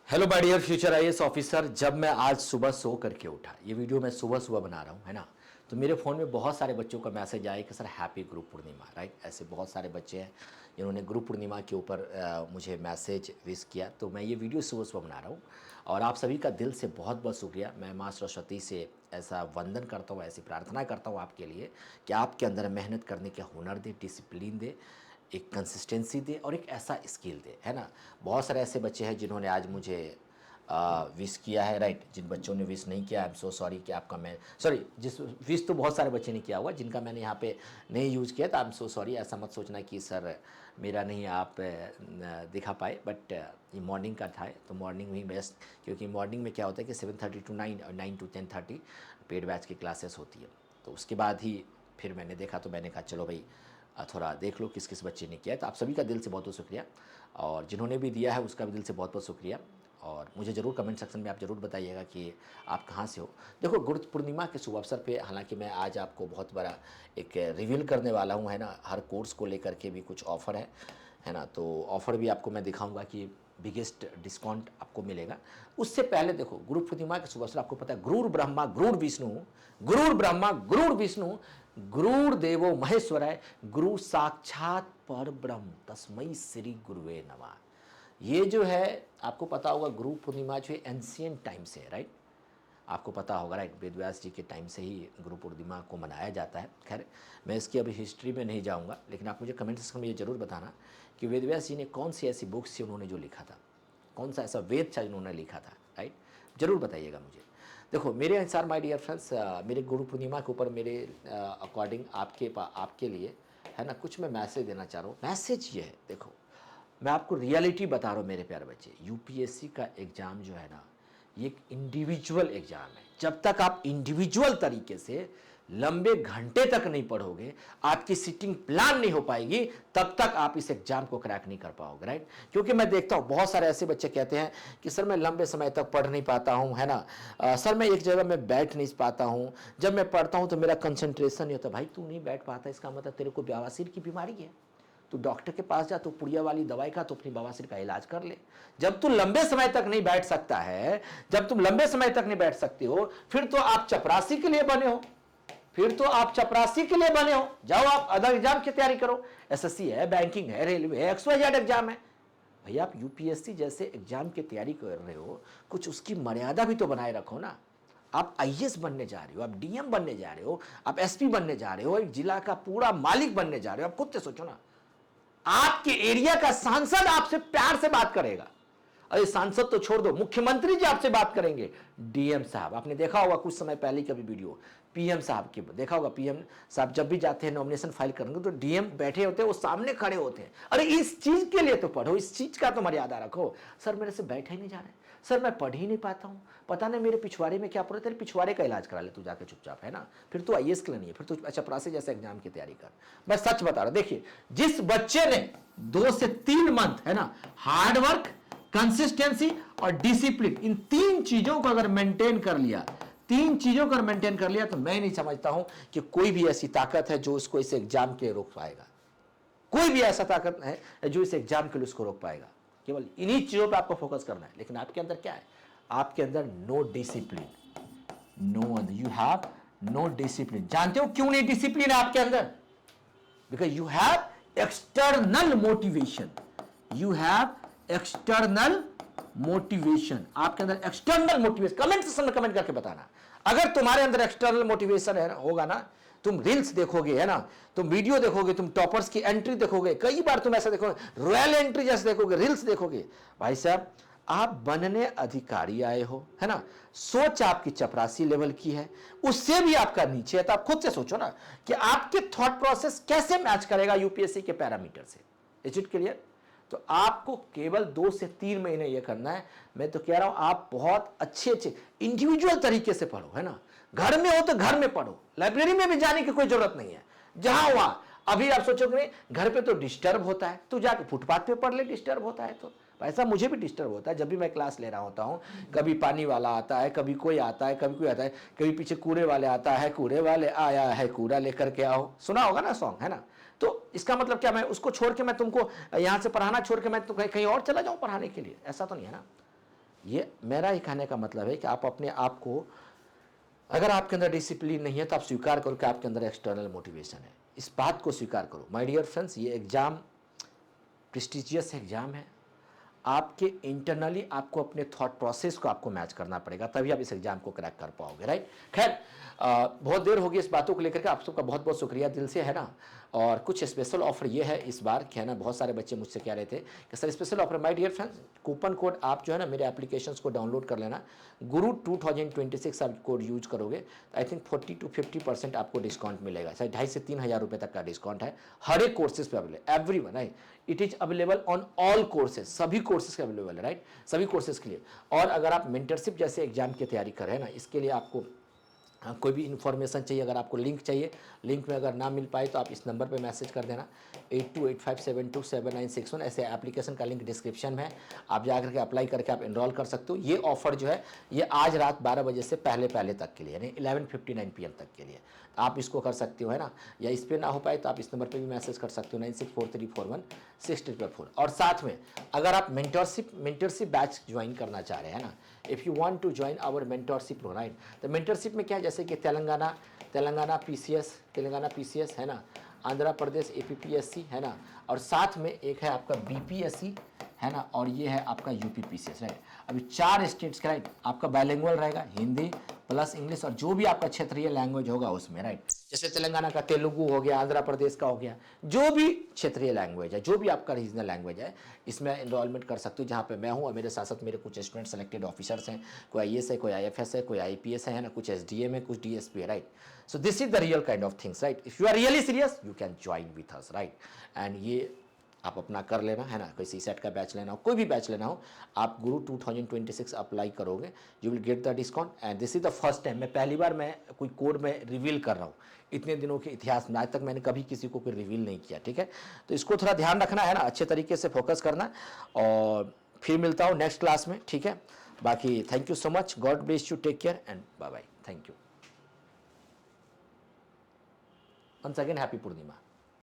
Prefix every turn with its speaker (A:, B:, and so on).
A: Hello my dear future IAS officer. जब मैं आज सुबह सो करके उठा, ये वीडियो मैं सुबह सुबह बना रहा हूँ, है ना। तो मेरे फ़ोन में बहुत सारे बच्चों का मैसेज आया कि sir happy Guru Purnima, right. ऐसे बहुत सारे बच्चे हैं जिन्होंने गुरु पूर्णिमा के ऊपर मुझे मैसेज विश किया। तो मैं ये वीडियो सुबह सुबह बना रहा हूँ और आप सभी का दिल से बहुत बहुत शुक्रिया। मैं माँ सरस्वती से ऐसा वंदन करता हूँ, ऐसी प्रार्थना करता हूँ आपके लिए कि आपके अंदर मेहनत करने का हुनर दे, डिसिप्लिन दे, एक कंसिस्टेंसी दे और एक ऐसा स्किल दे, है ना। बहुत सारे ऐसे बच्चे हैं जिन्होंने आज मुझे विश किया है, राइट। जिन बच्चों ने विश नहीं किया, आई एम सो सॉरी कि आपका मैं सॉरी जिस विश तो बहुत सारे बच्चे ने किया हुआ, जिनका मैंने यहाँ पे नहीं यूज़ किया, तो आई एम सो सॉरी। ऐसा मत सोचना कि सर मेरा नहीं आप दिखा पाए, बट ये मॉर्निंग का था तो मॉर्निंग ही बेस्ट, क्योंकि मॉर्निंग में क्या होता है कि 7:30 to 9 और 9 to 10:30 पेड बैच की क्लासेस होती है। तो उसके बाद ही फिर मैंने देखा, तो मैंने कहा चलो भाई थोड़ा देख लो किस किस बच्चे ने किया है। तो आप सभी का दिल से बहुत बहुत शुक्रिया, और जिन्होंने भी दिया है उसका भी दिल से बहुत बहुत शुक्रिया। और मुझे ज़रूर कमेंट सेक्शन में आप ज़रूर बताइएगा कि आप कहाँ से हो। देखो, गुरु पूर्णिमा के शुभ अवसर पे हालांकि मैं आज आपको बहुत बड़ा एक रिवील करने वाला हूँ, है ना। हर कोर्स को लेकर के भी कुछ ऑफ़र है ना। तो ऑफ़र भी आपको मैं दिखाऊंगा कि बिगेस्ट डिस्काउंट आपको मिलेगा। उससे पहले देखो, गुरु पूर्णिमा के शुभ अवसर, आपको पता है गुरुर ब्रह्मा गुरुर विष्णु, गुरुर ब्रह्मा गुरुर विष्णु, गुरुर देवो महेश्वराय, गुरु साक्षात पर ब्रह्म तस्मै श्री गुरुवे नमः। ये जो है आपको पता होगा, गुरु पूर्णिमा जो है एंशियंट टाइम से है, राइट। आपको पता होगा, राइट। वेद व्यास जी के टाइम से ही गुरु पूर्णिमा को मनाया जाता है। खैर, मैं इसकी अभी हिस्ट्री में नहीं जाऊंगा, लेकिन आप मुझे कमेंट सेक्शन में ये ज़रूर बताना कि वेद व्यास जी ने कौन सी ऐसी बुक्स थी उन्होंने जो लिखा था, कौन सा ऐसा वेद था जिन्होंने लिखा था, राइट। ज़रूर बताइएगा मुझे। देखो, मेरे अनुसार माय डियर फ्रेंड्स, मेरे गुरु पूर्णिमा के ऊपर मेरे अकॉर्डिंग आपके लिए, है ना, कुछ मैं मैसेज देना चाह रहा हूँ। मैसेज ये है, देखो मैं आपको रियलिटी बता रहा हूँ मेरे प्यारे बच्चे। यूपीएससी का एग्ज़ाम जो है ना, ये एक इंडिविजुअल एग्ज़ाम है। जब तक आप इंडिविजुअल तरीके से लंबे घंटे तक नहीं पढ़ोगे, आपकी सिटिंग प्लान नहीं हो पाएगी, तब तक आप इस एग्जाम को क्रैक नहीं कर पाओगे, राइट। क्योंकि मैं देखता हूँ बहुत सारे ऐसे बच्चे कहते हैं कि सर मैं लंबे समय तक पढ़ नहीं पाता हूँ, है ना। सर मैं एक जगह में बैठ नहीं पाता हूँ, जब मैं पढ़ता हूँ तो मेरा कंसंट्रेशन नहीं होता। भाई तू नहीं बैठ पाता, इसका मतलब तेरे को बवासीर की बीमारी है। तू डॉक्टर के पास जा, तो पुड़िया वाली दवाई खा, तो अपनी बवासीर का इलाज कर ले। जब तू लंबे समय तक नहीं बैठ सकता है, जब तुम लंबे समय तक नहीं बैठ सकते हो, फिर तो आप चपरासी के लिए बने हो, फिर तो आप चपरासी के लिए बने हो। जाओ आप अदर एग्जाम की तैयारी करो, एसएससी है, बैंकिंग है, रेलवे है, XYZ एग्जाम है। भैया आप यूपीएससी जैसे एग्जाम की तैयारी कर रहे हो, कुछ उसकी मर्यादा भी तो बनाए रखो ना। आप आईएएस बनने जा रहे हो, आप डीएम बनने जा रहे हो, आप एसपी बनने जा रहे हो, एक जिला का पूरा मालिक बनने जा रहे हो। आप खुद से सोचो ना, आपके एरिया का सांसद आपसे प्यार से बात करेगा। अरे सांसद तो छोड़ दो, मुख्यमंत्री जी आपसे बात करेंगे। डीएम साहब, आपने देखा होगा कुछ समय पहले कभी वीडियो, पीएम साहब की देखा होगा। पीएम साहब जब भी जाते हैं नॉमिनेशन फाइल करेंगे, तो डीएम बैठे होते हैं, वो सामने खड़े होते हैं। अरे इस चीज के लिए तो पढ़ो, इस चीज का तो मर्यादा रखो। सर मेरे से बैठे ही नहीं जा रहे, सर मैं पढ़ ही नहीं पाता हूँ, पता नहीं मेरे पिछवाड़े में क्या पड़े। तेरे पिछवाड़े का इलाज करा ले तू जाके चुपचाप, है ना। फिर तो आईएएस के लिए नहीं है, फिर तो चपरासी जैसे एग्जाम की तैयारी कर। मैं सच बता रहा, देखिए जिस बच्चे ने 2 से 3 मंथ, है ना, हार्ड वर्क, कंसिस्टेंसी और डिसिप्लिन, इन 3 चीजों को अगर मेंटेन कर लिया, 3 चीजों को मेंटेन कर लिया, तो मैं नहीं समझता हूं कि कोई भी ऐसी ताकत है जो उसको इस एग्जाम के रोक पाएगा। कोई भी ऐसा ताकत है जो इस एग्जाम के लिए उसको रोक पाएगा। केवल इन्हीं चीजों पे आपको फोकस करना है। लेकिन आपके अंदर क्या है? आपके अंदर no discipline, you have no discipline. जानते हो क्यों नहीं डिसिप्लिन है आपके अंदर? Because you have external motivation, you have external motivation. आपके अंदर एक्सटर्नल मोटिवेशन, कमेंट सेक्शन में कमेंट करके बताना। अगर तुम्हारे अंदर एक्सटर्नल मोटिवेशन है होगा ना, तुम रील्स देखोगे, है ना, तुम वीडियो देखोगे, तुम टॉपर्स की एंट्री देखोगे, कई बार तुम ऐसा देखोगे, रॉयल एंट्री जैसे देखोगे, रील्स देखोगे। भाई साहब आप बनने अधिकारी आए हो, है ना। सोच आपकी चपरासी लेवल की है, उससे भी आपका नीचे है। तो आप खुद से सोचो ना कि आपके थॉट प्रोसेस कैसे मैच करेगा यूपीएससी के पैरामीटर से। Is it clear? तो आपको केवल 2 से 3 महीने यह करना है। मैं तो कह रहा हूं आप बहुत अच्छे इंडिविजुअल तरीके से पढ़ो, है ना। घर में हो तो घर में पढ़ो, लाइब्रेरी में भी जाने की कोई जरूरत नहीं है। जहां वहां अभी आप सोचोगे घर पे तो डिस्टर्ब होता है, तू जाके फुटपाथ पे पढ़ ले, डिस्टर्ब होता है तो। ऐसा मुझे भी डिस्टर्ब होता है जब भी मैं क्लास ले रहा होता हूँ। कभी पानी वाला आता है, कभी कोई आता है, कभी कोई आता है, कभी पीछे कूड़े वाले आता है, कूड़े वाले आया है कूड़ा लेकर के आओ, सुना होगा ना सॉन्ग, है ना। तो इसका मतलब क्या, मैं उसको छोड़ के मैं तुमको यहां से पढ़ाना छोड़ के मैं तो कहीं और चला जाऊं पढ़ाने के लिए? ऐसा तो नहीं है ना। ये मेरा ही कहने का मतलब है कि आप अपने आप को, अगर आपके अंदर डिसिप्लिन नहीं है तो आप स्वीकार करो कि आपके अंदर एक्सटर्नल मोटिवेशन है, इस बात को स्वीकार करो। माय डियर फ्रेंड्स, ये एग्ज़ाम प्रेस्टिजियस एग्ज़ाम है। आपके इंटरनली आपको अपने थॉट प्रोसेस को आपको मैच करना पड़ेगा, तभी आप इस एग्जाम को क्रैक कर पाओगे, राइट। खैर, बहुत देर हो गई इस बातों को लेकर के, आप सबका बहुत बहुत शुक्रिया दिल से, है ना। और कुछ स्पेशल ऑफर ये है इस बार कि, है ना, बहुत सारे बच्चे मुझसे कह रहे थे कि sir special offer. My dear friends, coupon code आप जो है ना मेरे एप्लीकेशंस को डाउनलोड कर लेना, गुरु 2026 आप कोड यूज करोगे तो आई थिंक 40 to 50% आपको डिस्काउंट मिलेगा। शायद 2,500 से 3,000 रुपये तक का डिस्काउंट है हर एक कोर्सेज पे available, everyone, right. It is available on all courses, सभी कोर्सेज के अवेलेबल है, राइट, सभी कोर्सेज के लिए। और अगर आप मेंटरशिप जैसे एग्जाम की तैयारी कर रहे हैं ना, इसके लिए आपको कोई भी इन्फॉर्मेशन चाहिए, अगर आपको लिंक चाहिए, लिंक में अगर ना मिल पाए तो आप इस नंबर पे मैसेज कर देना 8285727961। ऐसे एप्लीकेशन का लिंक डिस्क्रिप्शन में है, आप जाकर के अप्लाई करके आप एनरोल कर सकते हो। ये ऑफर जो है ये आज रात 12 बजे से पहले तक के लिए, यानी 11:59 PM तक के लिए आप इसको कर सकते हो, है ना। या इस पर ना हो पाए तो आप इस नंबर पे भी मैसेज कर सकते हो 9643416044। और साथ में अगर आप मेंटरशिप बैच ज्वाइन करना चाह रहे हैं ना, if you want to join our mentorship, right, तो मेंटरशिप में क्या है, जैसे कि तेलंगाना पीसीएस है ना, आंध्र प्रदेश एपीपीएससी है ना, और साथ में एक है आपका बीपीएससी है ना, और ये है आपका यूपीपीसीएस, राइट। अभी 4 स्टेट्स का, राइट, आपका बाइलिंगुअल रहेगा, हिंदी प्लस इंग्लिश, और जो भी आपका क्षेत्रीय लैंग्वेज होगा उसमें, राइट। जैसे तेलंगाना का तेलुगु हो गया, आंध्र प्रदेश का हो गया, जो भी क्षेत्रीय लैंग्वेज है, जो भी आपका रीजनल लैंग्वेज है, इसमें एनरोलमेंट कर सकते हो। जहाँ पे मैं हूँ और मेरे साथ साथ मेरे कुछ स्टूडेंट सेलेक्टेड ऑफिसर्स हैं, कोई आईएएस है, कोई आईएफएस है, कोई आईपीएस है ना, कुछ एसडीएम है, कुछ डीएसपी है, right. So this is the real kind of things, right. If you are really serious you can join with us, right. And ये आप अपना कर लेना, है ना। कोई सीसेट का बैच लेना हो, कोई भी बैच लेना हो, आप गुरु 2026 अप्लाई करोगे, you will get the discount. And this is the first time, मैं पहली बार मैं कोई कोड में रिवील कर रहा हूँ इतने दिनों के इतिहास में, आज तक मैंने कभी किसी को कोई रिवील नहीं किया, ठीक है। तो इसको थोड़ा ध्यान रखना, है ना, अच्छे तरीके से फोकस करना। और फिर मिलता हूँ नेक्स्ट क्लास में, ठीक है। बाकी thank you so much, God bless you, take care and bye bye, thank you. Once again happy Purnima.